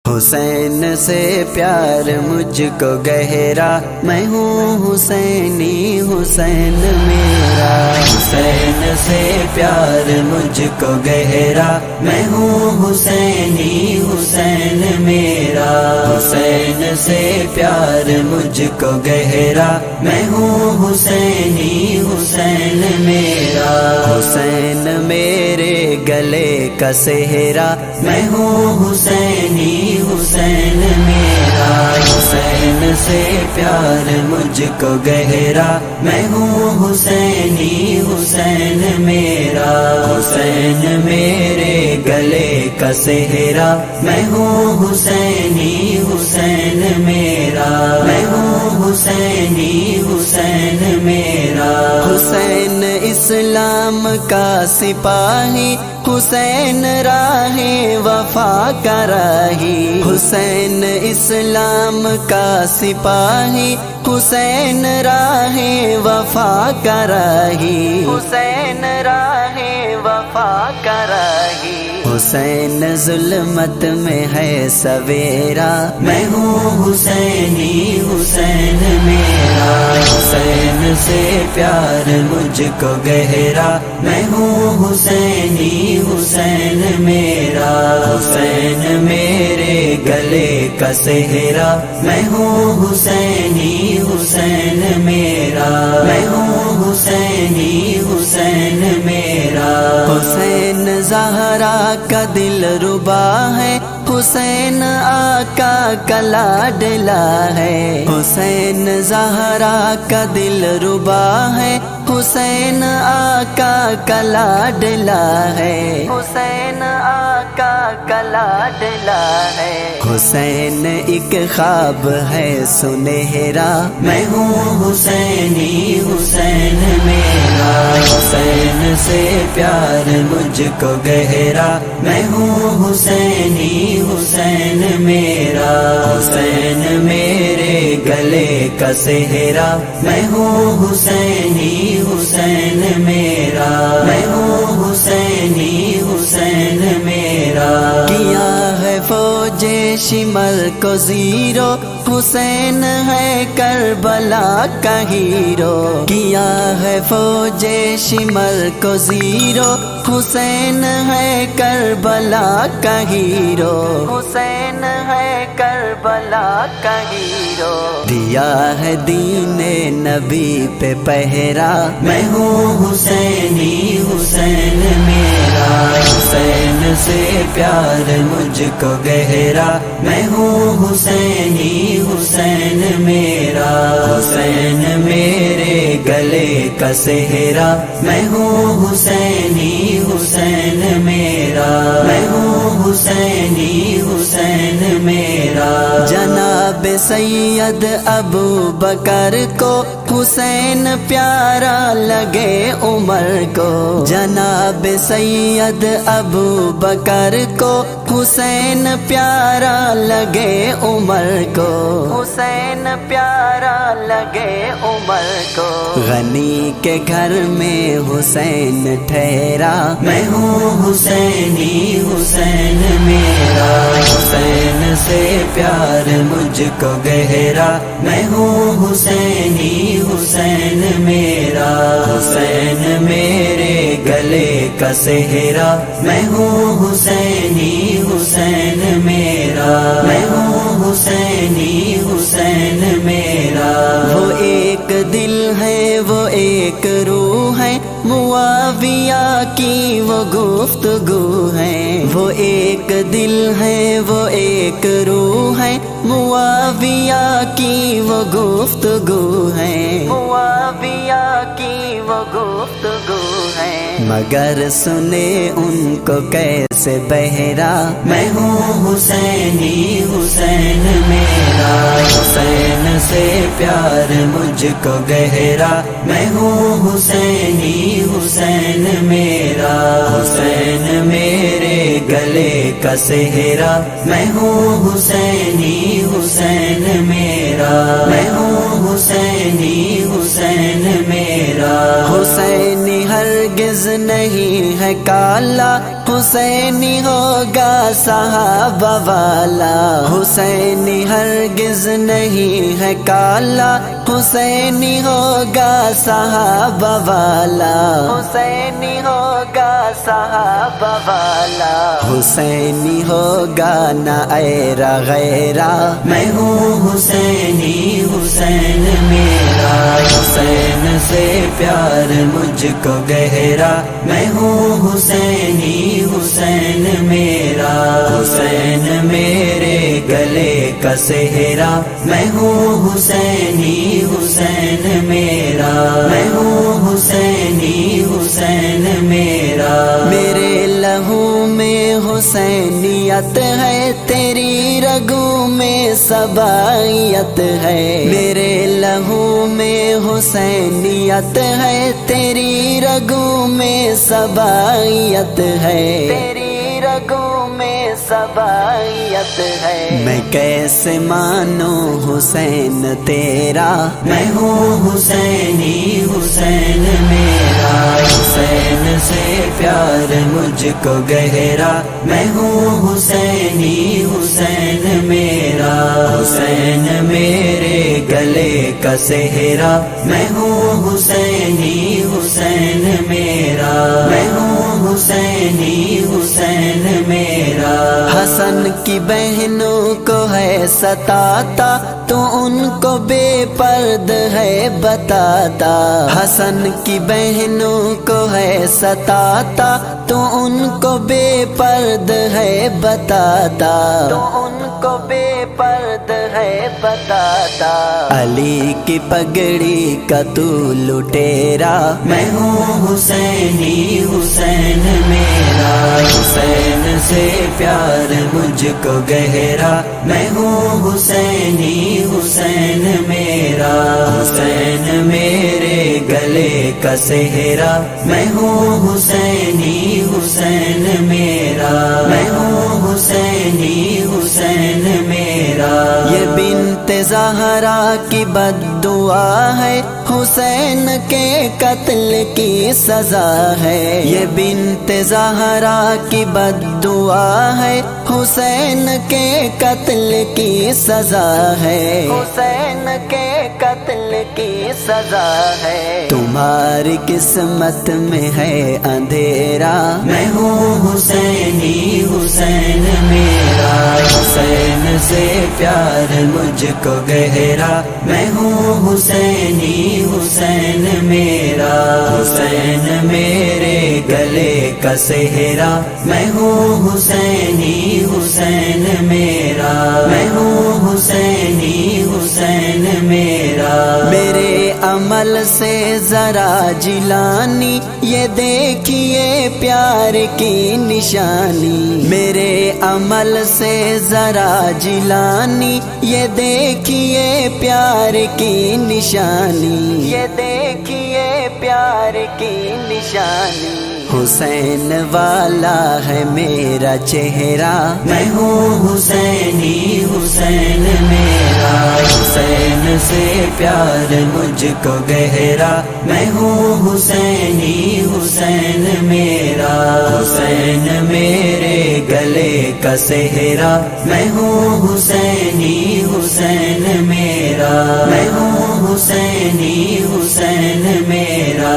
حسین سے پیار مجھ کو گہرا، میں ہوں حسینی حسین میرا۔ حسین سے پیار مجھ کو گہرا، میں ہوں حسینی حسین میرا۔ حسین سے پیار مجھ کو گہرا، میں ہوں حسینی حسین میرا۔ حسین میرے گلے کا سہرا، میں ہوں حسینی حسین میرا۔ حسین سے پیار مجھ کو گہرا، میں ہوں حسینی حسین میرا۔ حسین میرے گلے کا سہرا، میں ہوں حسینی حسین میرا۔ میں ہوں حسینی حسین میرا۔ حسین اسلام کا سپاہی، حسین راہ وفا کا راہی۔ حسین اسلام کا سپاہی، حسین راہ وفا کا راہی۔ حسین راہ وفا کا راہی۔ حسین ظلمت میں ہے سویرا، میں ہوں حسینی حسین میرا۔ حسین سے پیار مجھ کو گہرا، میں ہوں حسینی حسین میرا۔ حسین میرے گلے کا سہرا، میں ہوں حسینی حسین میرا۔ میں ہوں حسینی حسین میرا۔ حسین زہرا کا دل ربا ہے، حسین آقا کا لاڈلا ہے۔ حسین زہرا کا دل ربا ہے، حسین آقا کا لاڈلا ہے۔ حسین آقا کا لاڈلا ہے۔ حسین ایک خواب ہے سنہرا، میں ہوں حسینی حسین میرا۔ حسین سے پیار مجھ کو گہرا، میں ہوں حسینی حسین میرا۔ حسین میرے گلے کا سہرا، میں ہوں حسینی حسین میرا۔ میں ہوں حسینی حسین میرا۔ کیا ہے فوج شمر کو زیرو، حسین ہے کربلا کا ہیرو۔ کیا ہے فوج شمر کو زیرو، حسین ہے کربلا کا ہیرو۔ حسین ہے کربلا کا ہیرو۔ دیا ہے دین نبی پہ پہرا، میں ہوں حسینی حسین میرا۔ حسین سے پیار مجھ کو گہرا، میں ہوں حسینی حسین میرا۔ حسین میرے گلے کا سہرا، میں ہوں حسینی حسین میرا۔ میں ہوں حسینی حسین میرا۔ جناب سید ابو بکر کو حسین پیارا لگے عمر کو۔ جناب سید ابو بکر کو حسین پیارا لگے عمر کو۔ حسین پیارا لگے عمر کو۔ غنی کے گھر میں حسین ٹھہرا، میں ہوں حسینی حسین میرا۔ حسین سے پیار مجھ کو گہرا، میں ہوں حسینی حسین میرا۔ حسین میرے گلے کا سہرا، میں ہوں حسینی حسین میرا۔ میں ہوں حسینی حسین میرا۔ وہ ایک دل ہے وہ ایک روح ہے، معاویہ کی وہ گفتگو ہے۔ وہ ایک دل ہے وہ ایک روح ہے، معاویہ کی وہ گفتگو ہے۔ معاویہ کی وہ گفتگو ہے۔ مگر سنے ان کو کیسے بہرا، میں ہوں حسینی حسین میرا۔ حسین سے پیار مجھ کو گہرا، میں ہوں حسینی حسین میرا۔ حسین میرے گلے کا سہرا، میں ہوں حسینی حسین میرا، میں ہوں حسینی حسین میرا۔ حسینی ہرگز نہیں ہے کالا، حسینی ہوگا صحابہ والا۔ حسینی ہرگز نہیں ہے کالا، حسینی ہوگا صحابہ والا، حسینی ہوگا صحابہ والا۔ حسینی ہوگا نہ ایرا غیرا، میں ہوں حسینی حسین میرا۔ حسین سے پیار مجھ کو گہرا، میں ہوں حسینی حسین میرا۔ حسین میرے گلے کا سہرا، میں ہوں حسینی حسین میرا، میں ہوں حسینی حسین میرا۔ میرے لہو میں حسینیت ہے، تیری رگوں میں سبائیت ہے۔ میرے لہو میں حسینیت ہے، تیری رگوں میں سبائیت ہے، تیری رگوں میں سبائیت ہے۔ میں کیسے مانوں حسین تیرا، میں ہوں حسینی حسین میرا۔ حسین سے پیار مجھ کو گہرا، میں ہوں حسینی حسین میرا۔ حسین میرے گلے کا سہرا، میں ہوں حسینی حسین میرا، میں ہوں حسینی حسین میرا۔ حسن کی بہنوں کو ہے ستاتا، تو ان کو بے پرد ہے بتاتا۔ حسن کی بہنوں کو ہے ستاتا، تو ان کو بے پرد ہے بتاتا، تو ان کو بے پرد ہے بتاتا۔ علی کی پگڑی کا تو لٹیرا، میں ہوں حسینی حسین میرا۔ حسین سے پیار مجھ کو گہرا، میں ہوں حسینی حسین میرا۔ حسین میرے گلے کا سہرا، میں ہوں حسینی حسین میرا، میں ہوں حسینی حسین میرا۔ یہ بنت زہرا کی بد دعا ہے، حسین کے قتل کی سزا ہے۔ یہ بنت زہرا کی بد دعا ہے، حسین کے قتل کی سزا ہے، حسین کے قتل کی سزا ہے۔ تمہاری قسمت میں ہے اندھیرا، میں ہوں حسینی حسین میرا۔ حسین سے پیار مجھ کو گہرا، میں ہوں حسینی حسین میرا۔ حسین میرے گلے کا سہرا، میں ہوں حسینی حسین میرا، میں ہوں حسینی حسین میرا۔ میرے عمل سے ذرا جلانی، یہ دیکھیے پیار کی نشانی۔ میرے عمل سے ذرا جلانی، یہ دیکھیے پیار کی نشانی، یہ دیکھیے پیار کی نشانی۔ حسین والا ہے میرا چہرہ، میں ہوں حسینی حسین میرا۔ حسین سے پیار مجھ کو گہرا، میں ہوں حسینی حسین میرا۔ حسین میرے گلے کا سہرا، میں ہوں حسینی حسین میرا، میں ہوں حسینی حسین میرا۔